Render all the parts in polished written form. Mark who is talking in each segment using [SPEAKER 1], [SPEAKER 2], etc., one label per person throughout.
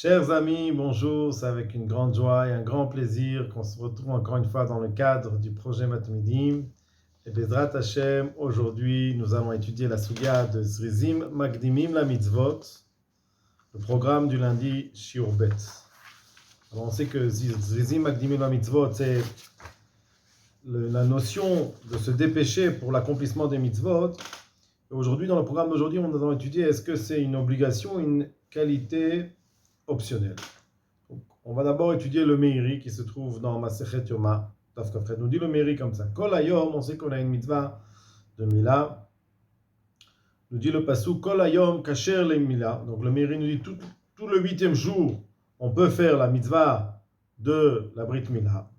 [SPEAKER 1] Chers amis, bonjour, c'est avec une grande joie et un grand plaisir qu'on se retrouve encore une fois dans le cadre du projet Matmidim. Et Bezrat Hashem, aujourd'hui, nous allons étudier la Sugya de Zrizim Magdimim la Mitzvot, le programme du lundi Shiur Bet. Alors on sait que Zrizim Magdimim la Mitzvot, c'est la notion de se dépêcher pour l'accomplissement des mitzvot. Et aujourd'hui, dans le programme d'aujourd'hui, on va étudier est-ce que c'est une obligation, une qualité optionnelle. Donc, on va d'abord étudier le Meiri qui se trouve dans Masechet Yoma. Nous dit le Meiri comme ça. Kol Hayom, on sait qu'on a une mitzvah de Mila. Nous dit le Pasuk Kol Hayom Kasher le Mila. Donc le Meiri nous dit tout le 8e jour, on peut faire la mitzvah de la Brit Mila.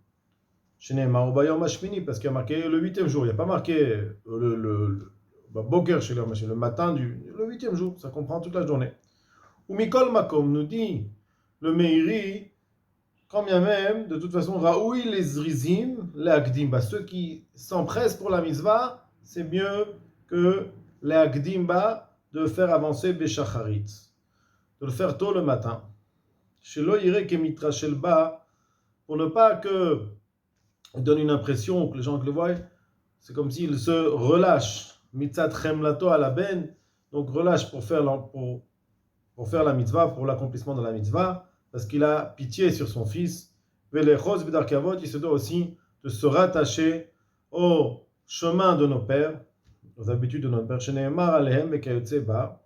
[SPEAKER 1] Shene'emar Bayom Hashmini, parce qu'il y a marqué le 8e jour. Il n'y a pas marqué Boker chez le matin le 8e jour. Ça comprend toute la journée. Ou Mikol Makom nous dit le Meiri, quand bien même, de toute façon, Raoui les Zrizim, les Akdimba, ceux qui s'empressent pour la mitzvah, c'est mieux que les Akdimba de faire avancer Beshacharit, de le faire tôt le matin. Shelo Yire Kemitra Shelba, pour ne pas que donne une impression que les gens le voient, c'est comme s'il se relâche, Mitzat Chemlato à la ben, donc relâche pour faire la mitzvah, pour l'accomplissement de la mitzvah, parce qu'il a pitié sur son fils. Velechos v'darkavot, il se doit aussi de se rattacher au chemin de nos pères, aux habitudes de notre père. Shene'emar alehem vekayotze ba,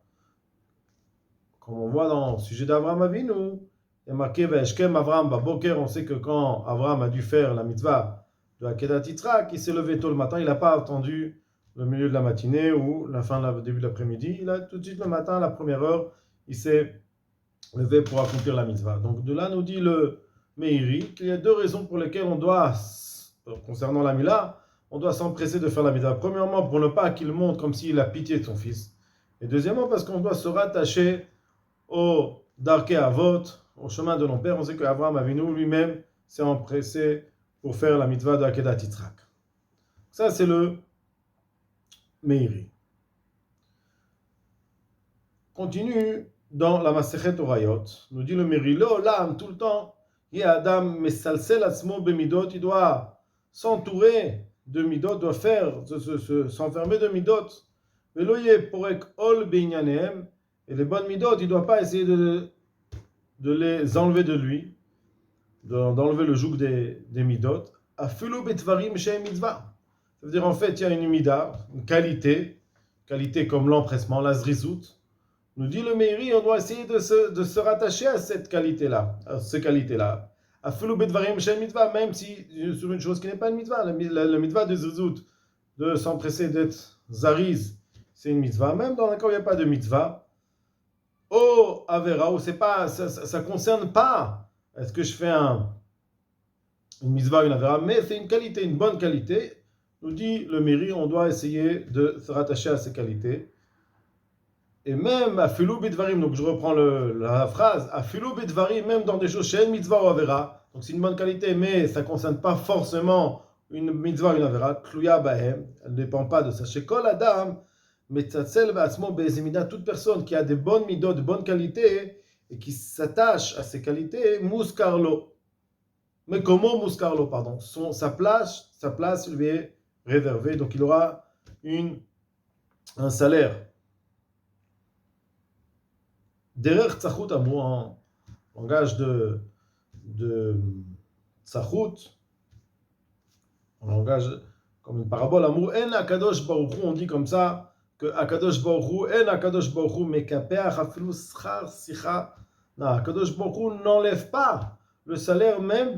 [SPEAKER 1] comme on voit dans le sujet d'Avraham Avinu, il y a marqué Veshkem Avraham Baboker, on sait que quand Avraham a dû faire la mitzvah de Akedat Yitzhak, il s'est levé tôt le matin, il n'a pas attendu le milieu de la matinée ou le début de l'après-midi, il a tout de suite le matin, à la première heure, il s'est levé pour accomplir la mitzvah. Donc de là nous dit le Meiri qu'il y a deux raisons pour lesquelles on doit, concernant la Mila, on doit s'empresser de faire la mitzvah. Premièrement, pour ne pas qu'il montre comme s'il a pitié de son fils. Et deuxièmement, parce qu'on doit se rattacher au Darkei Avot, au chemin de nos pères. On sait qu'Avraham Avinu lui-même s'est empressé pour faire la mitzvah de Akedat Yitzhak. Ça, c'est le Meiri. Continue dans la Masechet Orayot, nous dit le Meiri, l'Olam, tout le temps, il y a Adam mesalsel atzmo bemidot, il doit s'entourer de midot, doit s'enfermer de midot. Veloye porek ol beinyanehem, et les bonnes midot, il ne doit pas essayer de les enlever de lui, d'enlever le joug des midot. Afilo betvarim shem mitzvah. Ça veut dire en fait, il y a une mida, une qualité comme l'empressement, la zrizout. Nous dit le Meiri, on doit essayer de se rattacher à cette qualité-là, Afilo betvarim shem mitzvah, même si sur une chose qui n'est pas une mitzvah, la mitzvah de zrizout, de s'empresser d'être zariz, c'est une mitzvah. Même dans un cas où il n'y a pas de mitzvah, oh, Avera, ou c'est pas, ça concerne pas, est-ce que je fais une mitzvah, une Avera, mais c'est une qualité, une bonne qualité. Nous dit le Meiri, on doit essayer de se rattacher à ces qualités. Et même à Filou Bidvarim, donc je reprends la phrase, à Filou Bidvarim, même dans des choses chez une mitzvah ou Avera, donc c'est une bonne qualité, mais ça ne concerne pas forcément une mitzvah ou une Avera, Tluya Bahem, elle ne dépend pas de ça. Chez Kol Adam, toute personne qui a des bonnes midot, de bonnes qualités, et qui s'attache à ces qualités, muskarlo. Mais comment muskarlo, pardon, sa place lui est réservée, donc il aura un salaire. Derrière tzachut amou, en langage de tzachut, en langage comme une parabole amour, en akadosh baruch hu, on dit comme ça, que Akadosh Baruch Hu, en Akadosh Baruch Hu, mekapeach afilu schar sicha. Non, Akadosh Baruch Hu n'enlève pas le salaire même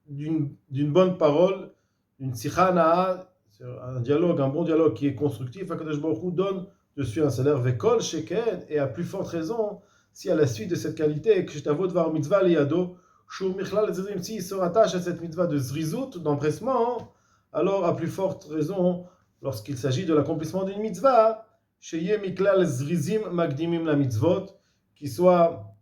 [SPEAKER 1] d'une bonne parole, d'une sicha na'a, un dialogue, un bon dialogue qui est constructif. Akadosh Baruch Hu donne dessus un salaire vekol sheken, et à plus forte raison, si à la suite de cette qualité, que je t'avoue de voir mitzvah liyado, shur michlal zrizim, s'il se rattache à cette mitzvah de zrizout, d'empressement, alors à plus forte raison, lorsqu'il s'agit de l'accomplissement d'une mitzvah, sheye miklal zrizim magdimim la mitzvot, qui soit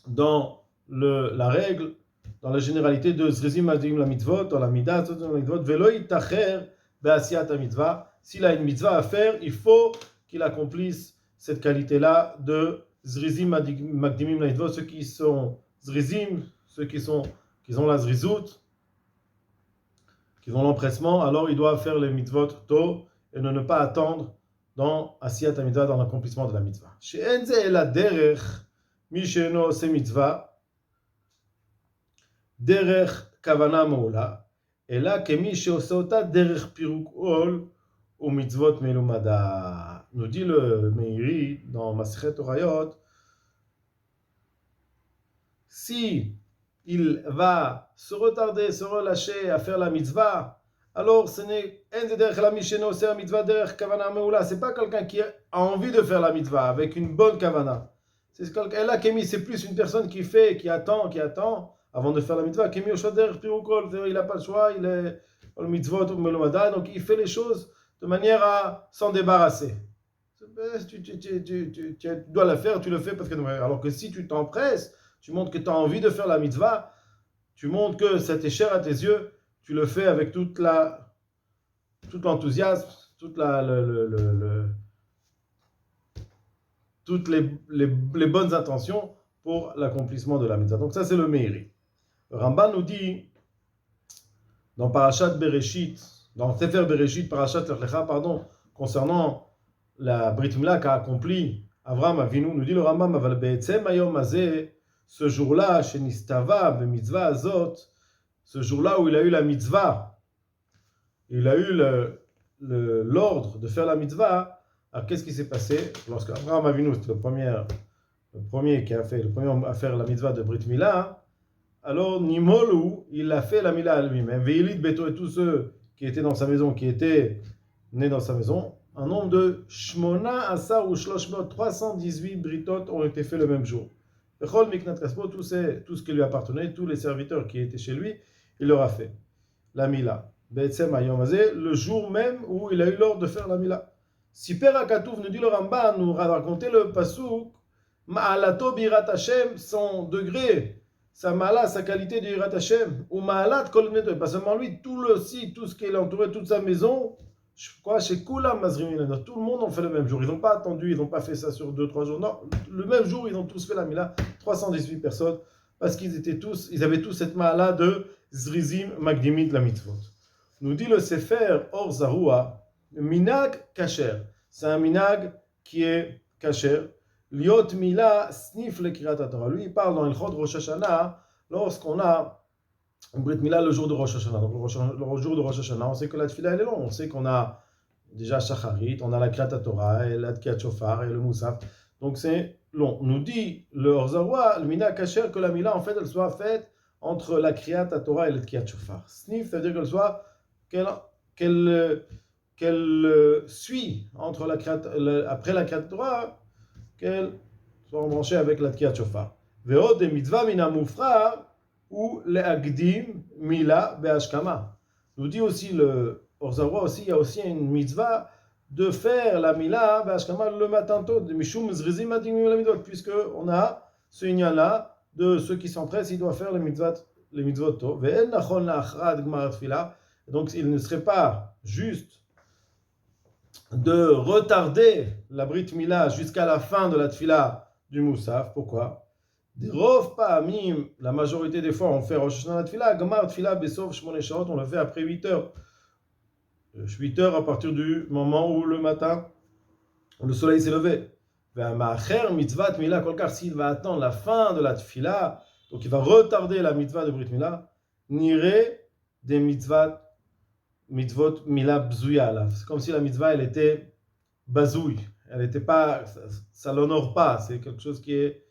[SPEAKER 1] dans la règle, dans la généralité de zrizim magdimim la mitzvot, dans la midah de la mitzvot, velo yitacher be'asiyat mitzvah. S'il a une mitzvah à faire, il faut qu'il accomplisse cette qualité-là de Zrizim Magdimim Laïdvot, ceux qui sont Zrizim, ceux qui ont la Zrizout, qui ont l'empressement, alors ils doivent faire les mitzvot tôt et ne pas attendre dans Asiyat HaMitzvah, dans l'accomplissement de la mitzvah. She'en ze ela derech mi she'eno ose mitzvah, derech kavana mo'ula, ela kemi she'ose ota derech piruk ol ou mitzvot melumada. Nous dit le Meiri dans Masechet Orayot, si il va se retarder, se relâcher à faire la mitzvah, alors ce n'est pas quelqu'un qui a envie de faire la mitzvah avec une bonne kavana. C'est plus une personne qui fait, qui attend avant de faire la mitzvah. Il n'a pas le choix, il est le mitzvot, donc il fait les choses de manière à s'en débarrasser. Tu dois la faire, tu le fais parce que. Alors que si tu t'empresses, tu montres que tu as envie de faire la mitzvah, tu montres que ça t'est cher à tes yeux, tu le fais avec tout l'enthousiasme, toutes les bonnes intentions pour l'accomplissement de la mitzvah. Donc ça, c'est le Meiri. Le Ramban nous dit, dans Parashat Bereshit, dans Sefer Bereshit, Parashat Lech Lecha, concernant la Brit Mila qu'a accompli Avraham Avinu, nous dit le Rambam, Aval be'etzem hayom hazeh, ce jour-là, chez Nistava, Mitzvah Azot, ce jour-là où il a eu la mitzvah, il a eu l'ordre de faire la mitzvah, alors qu'est-ce qui s'est passé? Lorsque Abraham Avinu, c'était le premier à faire la mitzvah de Brit Mila, alors Nimolu, il a fait la Mila à lui-même, Veilid Beto et tous ceux qui étaient dans sa maison, qui étaient nés dans sa maison, un nombre de Shmona Asar ou Shloshmot, 318 britot ont été faits le même jour. Tout ce qui lui appartenait, tous les serviteurs qui étaient chez lui, il leur a fait la Mila. Le jour même où il a eu l'ordre de faire la Mila. Si Père Akatouf nous dit le Ramban, nous a raconté le Pasuk, Ma'alato birat Hashem, son degré, sa mala, sa qualité de Yirat Hashem, ou Ma'alat kol bnei, pas seulement lui, tout ce qui l'entourait, toute sa maison, chez Kulam Mazrimin, tout le monde en fait le même jour. Ils n'ont pas attendu, ils n'ont pas fait ça sur 2-3 jours. Non, le même jour, ils ont tous fait la Mila, 318 personnes, parce qu'ils avaient tous cette mala de Zrizim Magdimit la mitzvot. Nous dit le Sefer Or Zarua, Minag Kasher. C'est un minag qui est kasher. Liot Mila Snif le Kirat Torah. Lui, il parle dans Ilchot Rosh Hashanah, lorsqu'on a Brit Mila le jour de Rosh Hashanah. Donc le jour de Rosh Hashanah, on sait que la tefila elle est longue. On sait qu'on a déjà Shacharit, on a la Kirat Torah, et la Tkiyat Shofar et le Moussaf. Donc c'est long. Nous dit le Or Zarua, le minag kasher, que la Mila en fait elle soit faite entre la Kirat Torah et le Tkiyat Shofar. Snif, c'est-à-dire qu'elle suit entre après la Kriyat Torah, qu'elle soit embranchée avec la Tkiyat Shofar. Ve'od de mitzvah mina mufrar ou le'agdim mila be'ashkama. Nous dit aussi le Orzavra aussi, il y a aussi une mitzvah de faire la mila be'ashkama le matin tôt, de mishum zrizim adigmim la midot, puisque on a ce lien-là de ceux qui s'empressent, ils doivent faire les mitzvot tôt. Ve'en nachon la'achrad gmar tefila. Donc il ne serait pas juste de retarder la Brit Mila jusqu'à la fin de la Tfila du Moussaf. Pourquoi? La majorité des fois on fait Rosh Hashanah la Tfila, Gamar Tfila Besov Shmone Shaot, on le fait après 8 heures. 8 heures à partir du moment où le matin, le soleil s'est levé. Mitzvah Mila Kolkar, s'il va attendre la fin de la Tfila, donc il va retarder la mitzvah de Brit Mila, n'irait des mitzvot mila bzouya. C'est comme si la mitzvah elle était bazouille, elle était pas, ça l'honore pas, c'est quelque chose qui est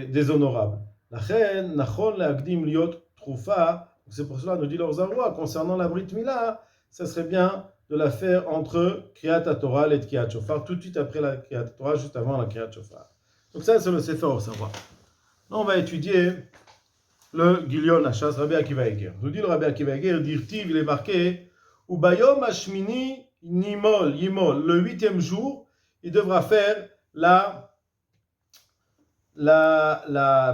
[SPEAKER 1] déshonorable. La reine nachon leagdim liot troufa, c'est pour cela nous dit leur Zarwa concernant la Brit Mila, ça serait bien de la faire entre Kriyat Torah et Tkiyat Shofar, tout de suite après la Kriyat Torah, juste avant la Kriyat Shofar. Donc ça c'est le Sefer Or Zarwa. Là on va étudier le Gilion Hachas Rabbi Akiva Eger. Nous dit le Rabbi Akiva Eger, dirtiv, il est marqué Ubayom Hashmini Yimol, le 8e jour, il devra faire la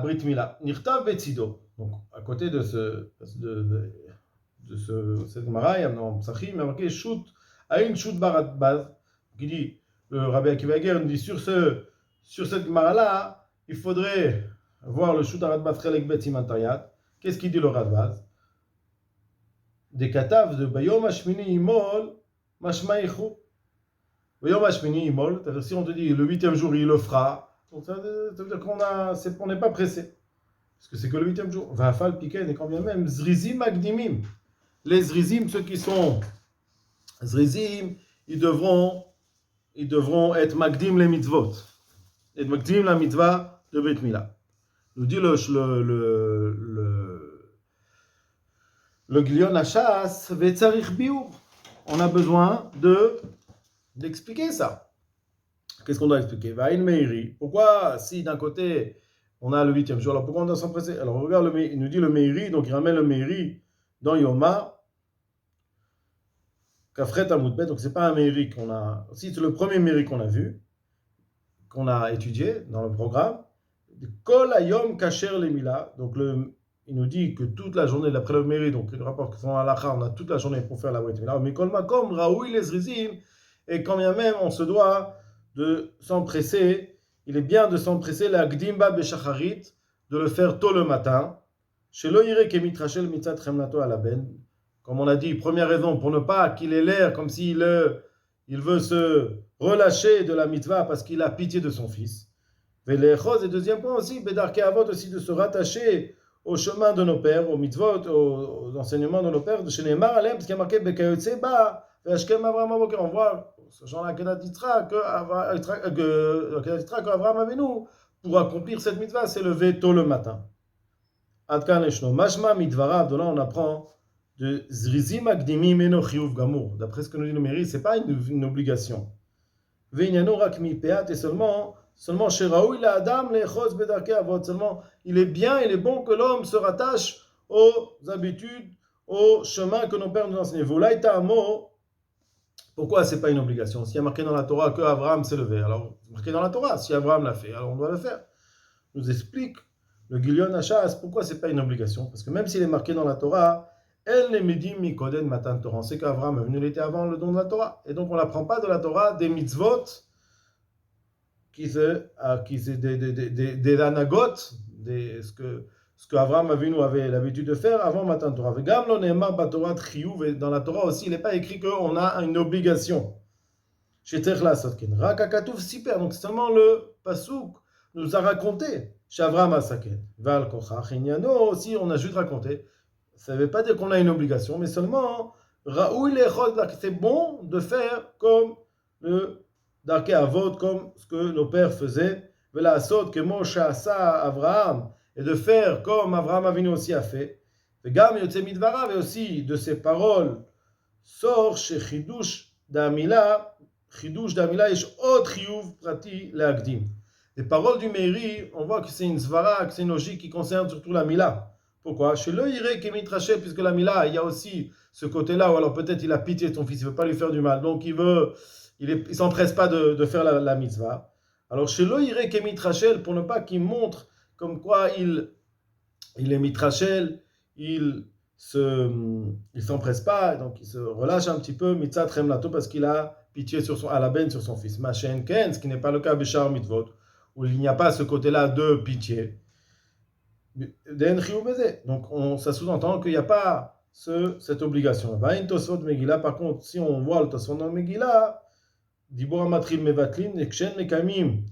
[SPEAKER 1] Brit Mila. Nirtav Betzido. Donc, à côté de cette Gemara, il y a dans Psachim, il y a marqué Shoot, Aïn Shoot Barat Baz, qui dit, le Rabbi Akiva Eger nous dit sur sur cette Gemara-là, il faudrait voir le Shutarat Batrelek Bet Simantayat. Qu'est-ce qu'il dit le Radbaz? Des katav de Bayom Hashmini Imol, Mashma Ichou. Bayom Hashmini Imol, si on te dit le 8e jour il le fera, donc ça veut dire qu'on n'est pas pressé. Parce que c'est que le 8e jour. Vafal Piken et quand bien même Zrizim Agdimim. Les Zrizim, ceux qui sont Zrizim, ils devront être Magdim les mitzvot. Et Magdim la mitzvah de Bet Mila. Nous dit le Gilion Hachas, Vetzarich Biur. On a besoin d'expliquer ça. Qu'est-ce qu'on doit expliquer? Vaïn Meiri. Pourquoi, si d'un côté, on a le 8e jour, alors pourquoi on doit s'empresser? Alors regarde, il nous dit le Meiri, donc il ramène le Meiri dans Yoma, Kafret Amoudbet, donc c'est pas un Meiri qu'on a. Si c'est le premier Meiri qu'on a vu, qu'on a étudié dans le programme, Kol Ayom Kacher Lemila, donc il nous dit que toute la journée, d'après le Meiri, donc le rapport qui sont à l'Acha, on a toute la journée pour faire la Brit Mila, mais Kol Makom, Raoui les Rizim, et quand bien même on se doit de s'empresser, il est bien de s'empresser la Gdimba Beshacharit, de le faire tôt le matin, chez l'Oire Kemitrachel Mitzat Remnato à la Ben, comme on a dit, première raison, pour ne pas qu'il ait l'air comme s'il il veut se relâcher de la mitzvah parce qu'il a pitié de son fils. Et deuxième point aussi, Bedarke Avot aussi de se rattacher au chemin de nos pères, aux mitzvot, aux enseignements de nos pères, de chez Neymar Alem, parce qu'il y a marqué Bekayotse Ba, Vashkem Avram Avoker. On voit ce genre-là, Kedat Yitra, qu'Avram Avinu, pour accomplir cette mitzvah, s'est levé tôt le matin. Adkan Eshno, Mashma Mitvarav, de là on apprend de Zrizim Agdimim Eno Chiyuv Gamour. D'après ce que nous dit le Meiri, ce n'est pas une obligation. Veinyano Rak Mipeat, et seulement chez Raoui la Adam Lechos Bedarke Avot, seulement il est bien, il est bon que l'homme se rattache aux habitudes, au chemin que nos pères nous enseignent. Volaïta Amo, pourquoi ce n'est pas une obligation? S'il y a marqué dans la Torah que Abraham s'est levé, alors marqué dans la Torah, si Abraham l'a fait, alors on doit le faire. Nous explique le Gilion Hachas pourquoi ce n'est pas une obligation. Parce que même s'il est marqué dans la Torah, El Nemedim Mikoden Matan Torah, on sait qu'Abraham est venu l'été avant le don de la Torah. Et donc on n'apprend pas de la Torah des mitzvot, des anagot, ce que Abraham avait l'habitude de faire avant Matan Torah. Vegam lo ne'emar b'Torah chiyuv, dans la Torah aussi, il n'est pas écrit qu'on a une obligation. Sheter lasot ken. Rak hakatuv siper, donc seulement le pasuk nous a raconté. Shavram asaken. Val kochach inyano aussi, on a juste raconté. Ça ne veut pas dire qu'on a une obligation, mais seulement Raoui lechol, c'est bon de faire comme le Darke Avot, comme ce que nos pères faisaient, Vela Asot, que Moshe Asa Avraham, et de faire comme Avraham Avinu aussi a fait. Vegam Yotze Midvarav, et aussi de ses paroles, sort chez Chidush Damila, Yesh Ot Chiyuv Prati Leagdim. Les paroles du Meiri, on voit que c'est une svara, que c'est une logique qui concerne surtout la Mila. Pourquoi? Chez le Iré Kemitraché, puisque la Mila, il y a aussi ce côté-là, ou alors peut-être il a pitié de son fils, il ne veut pas lui faire du mal, donc il ne s'empresse pas de faire la mitzvah. Alors chez le Iré Kemitraché, pour ne pas qu'il montre comme quoi il est mitrachel, il s'empresse pas, donc il se relâche un petit peu, mitzat remlato, parce qu'il a pitié à la benne sur son fils. Machen ken, ce qui n'est pas le cas bechar mitvot, où il n'y a pas ce côté-là de pitié. Donc ça sous-entend qu'il n'y a pas cette obligation. Par contre, si on voit le Tosfot dans Megillah, Dibor Amatril Mevatlin, Ekshen Mekamim,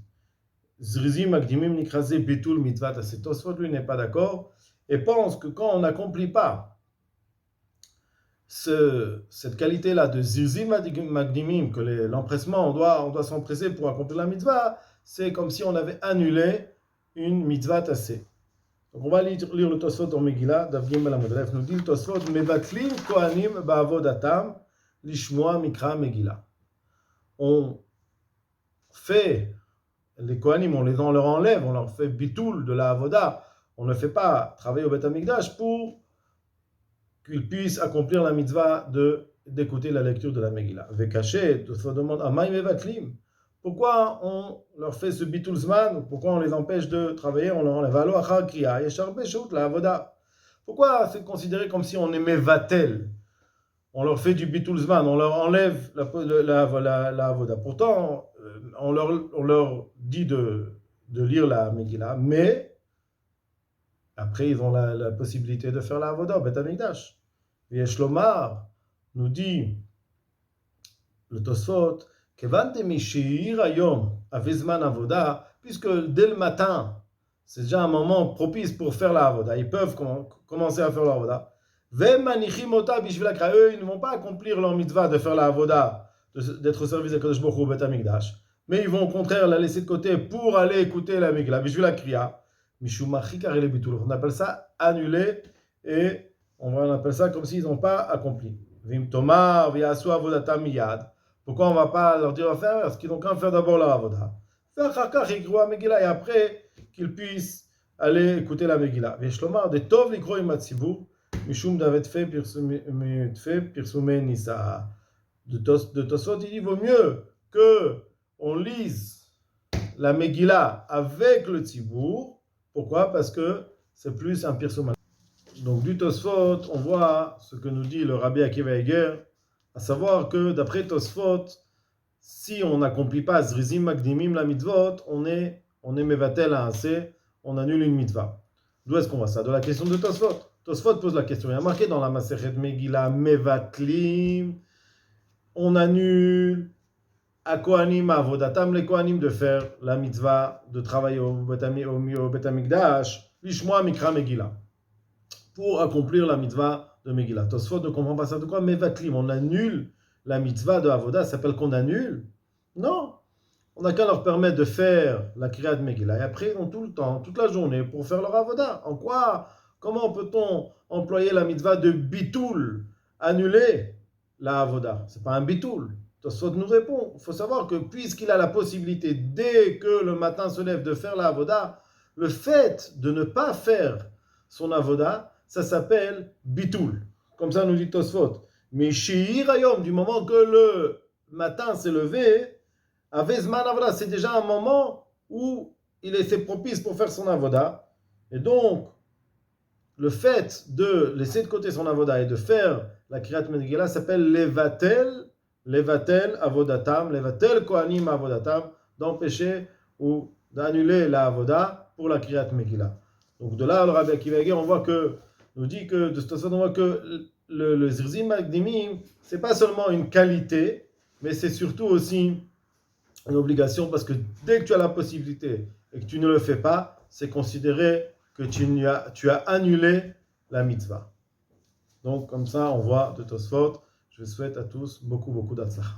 [SPEAKER 1] Zrizim Agdimim Nikraze Betul Mitvat. Ce Tosfot, lui, n'est pas d'accord et pense que quand on n'accomplit pas cette qualité-là de Zrizim Agdimim, que l'empressement, on doit s'empresser pour accomplir la mitzvah, c'est comme si on avait annulé une mitzvah tassée. Donc on va lire le Tosfot dans Megillah, Daf Gimel Amud Aleph, nous dit le Tosfot, Mevatlin Kohanim Ba'avodatam Lishmoa Mikra Megillah. On fait, les Kohanim, on leur enlève, on leur fait bitoul de la avoda, on ne fait pas travailler au Beth Amikdash pour qu'ils puissent accomplir la mitzvah d'écouter la lecture de la Megillah. Vekaché, Tosfot demande, Amay Mevatlim, pourquoi on leur fait ce bitul zman? Pourquoi on les empêche de travailler? On leur enlève. Alo achar kriya, yeshar beshut la avoda. Pourquoi c'est considéré comme si on aimait vatel? On leur fait du bitul zman, on leur enlève la avoda. Pourtant, on leur dit de lire la Megillah, mais après ils ont la possibilité de faire la Avoda au Beth Amikdash. Et Shlomar nous dit le Tosfot, puisque dès le matin, c'est déjà un moment propice pour faire la Avoda, ils peuvent commencer à faire la Avoda. Eux, ils ne vont pas accomplir leur mitzvah de faire la Avoda, d'être au service de Kadosh Baruch Hu Beth Amikdash, mais ils vont au contraire la laisser de côté pour aller écouter la Megillah, Bishvil HaKriya. On appelle ça annuler et on appelle ça comme s'ils n'ont pas accompli. Pourquoi on ne va pas leur dire à faire? Parce qu'ils n'ont qu'à faire d'abord la Avoda. Et après qu'ils puissent aller écouter la Megillah. De Tov Likro Imatzivur, Mishum Davet Fe Pirsume Nisa. De Tosfot, il dit vaut mieux qu'on lise la Megillah avec le Tzibour. Pourquoi? Parce que c'est plus un Pirsum. Donc du Tosfot, on voit ce que nous dit le Rabbi Akiva Eger, à savoir que d'après Tosfot, si on n'accomplit pas Zrizim Magdimim la mitzvot, on est mevatel à assez, on annule une mitzvah. D'où est-ce qu'on voit ça? De la question de Tosfot. Tosfot pose la question. Il y a marqué dans la Masechet Megillah Mevatlim, on annule à Kohanim Avodatam, les Kohanim de faire la mitzvah, de travailler au Bet Amikdash, Lishmoa Mikra Megillah, pour accomplir la mitzvah de Megillah. Tosfot ne comprend pas ça. De quoi? Mevatlim, on annule la mitzvah de Avoda, ça s'appelle qu'on annule? Non. On n'a qu'à leur permettre de faire la Kriyat Megillah. Et après, ils ont tout le temps, toute la journée, pour faire leur Avoda. En quoi? Comment peut-on employer la mitzvah de Bitoul, annuler la Avoda? C'est pas un Bitoul. Tosfot nous répond. Il faut savoir que puisqu'il a la possibilité, dès que le matin se lève, de faire la Avoda, le fait de ne pas faire son Avoda, ça s'appelle Bitoul. Comme ça nous dit Tosfot. Mais Shihirayom, du moment que le matin s'est levé, Avezman Avoda, c'est déjà un moment où il est propice pour faire son Avoda. Et donc, le fait de laisser de côté son Avoda et de faire la Kriyat Megillah s'appelle Levatel Avodatam, Levatel Kohanim Avodatam, d'empêcher ou d'annuler la Avoda pour la Kriyat Megillah. Donc de là, le Rabbi Akiva Eger, on voit que, nous dit que, de cette façon, on voit que le Zrizim Magdimim, c'est pas seulement une qualité, mais c'est surtout aussi une obligation, parce que dès que tu as la possibilité et que tu ne le fais pas, c'est considéré que tu as annulé la mitzvah. Donc comme ça, on voit de Tosfot. Je souhaite à tous beaucoup, beaucoup d'Atzlacha.